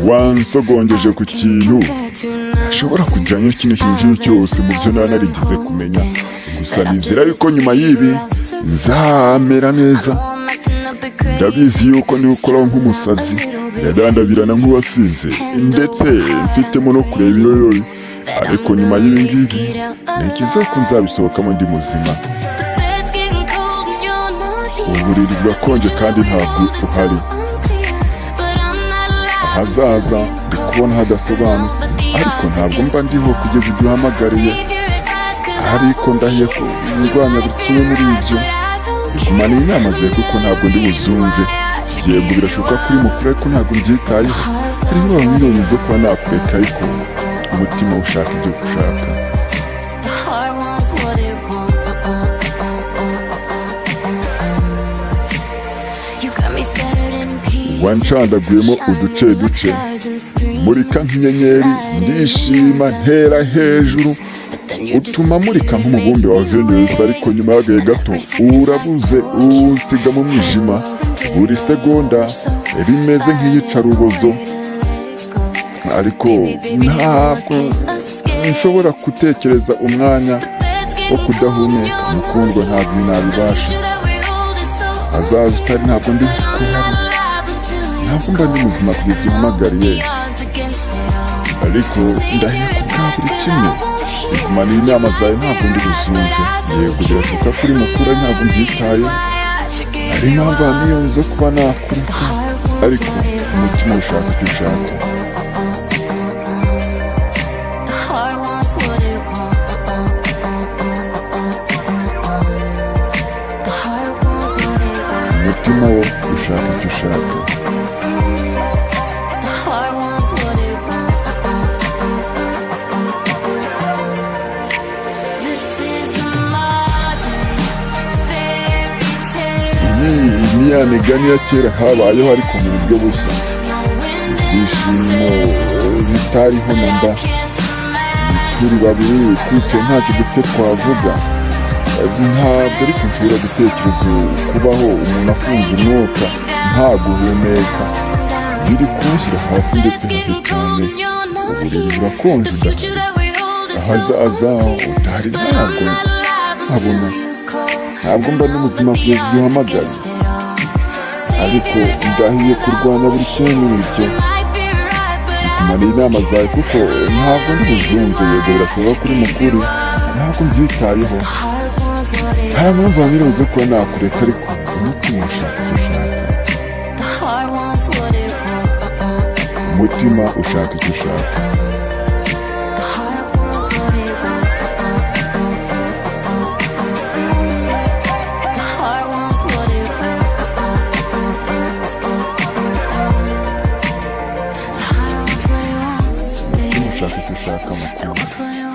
wansogongeje ku kintu ashobora kujyanye ikintu cyose mu byo narigeze kumenya. Gusa nizera yuko nyuma y'ibi nzamera neza. Ndabizi yuko ndi gukora nk'umusazi, ndandabirana nk'uwasinze, ndetse mfitemo no kureba ibirori. Ariko nyuma y'ibi ngibi ntekereza ko nzabisohokamo ndi muzima. Uburiri burakonje kandi ntabwo uhari. Ahazaza ndi kubona hadasobanutse, ariko ntabwo mba ndiho kugeza igihe uhamagariye. Ariko ndahiye ko ndwanya buri kimwe muri ibyo. Bigumana inama zawe kuko ntabwo ndi buzumve. Yego birashoboka kuri mukuru ariko ntabwo mbyitayeho. Hariho miliyoni zo kuba nakureka ariko umutima ushaka ibyo ushaka. Wancandaguyemo uduce murika nk'inyenyeri, ndishima ntera hejuru. Utuma murika nk'umubumbe wa Venus, ariko nyuma y'agahe gato urabuze usiga mu mwijima. Buri segonda rimeze nk'iyicarubozo, ariko ntabwo nshobora gutekereza umwanya wo kudahumeka. Mukundwa, ntabwo nabibasha. Azaza utari ntabwo ndi kuhari. Ntabwo mba ndi muzima kugeza uhamagariye, ariko ndahiye kubwa buri kimwe. Bigumana inama zawe ntabwo ndi buzumve. Yego birashoboka kuri mukuru ntabwo mbyitayeho. Hari impamvu miliyoni zo kuba nakureka, ariko umutima ushaka icyo ushaka. Umutima wo ushaka icyo ushaka. Iyi ya migani ya kera habayeho, ariko mu buryo bushya. Ibyishimo bitariho na mba. Turi babiri twicaye ntacyo dufite twavuga. Ntabwo ariko nshobora gutekereza kubaho umuntu afunze umwuka nta guhumeka. Biri kunshyira hasi ndetse hasi cyane. Uburiri burakonje udahari. Ahazaza utahari ntabwo nkabona. Ntabwo mba n'umuzima kugeza igihe uhamagara, ariko ndahiye kurwanya buri kimwe muri ibyo. Bigumana inama zawe kuko ntabwo ndi buzumve. Yego birashoboka kuri mukuru ntabwo mbyitayeho. Hari impamvu miliyoni zo kuba nakureka, ariko umutima ushaka icyo ushaka. Umutima ushaka icyo ushaka. Ushaka icyo ushaka mukuru.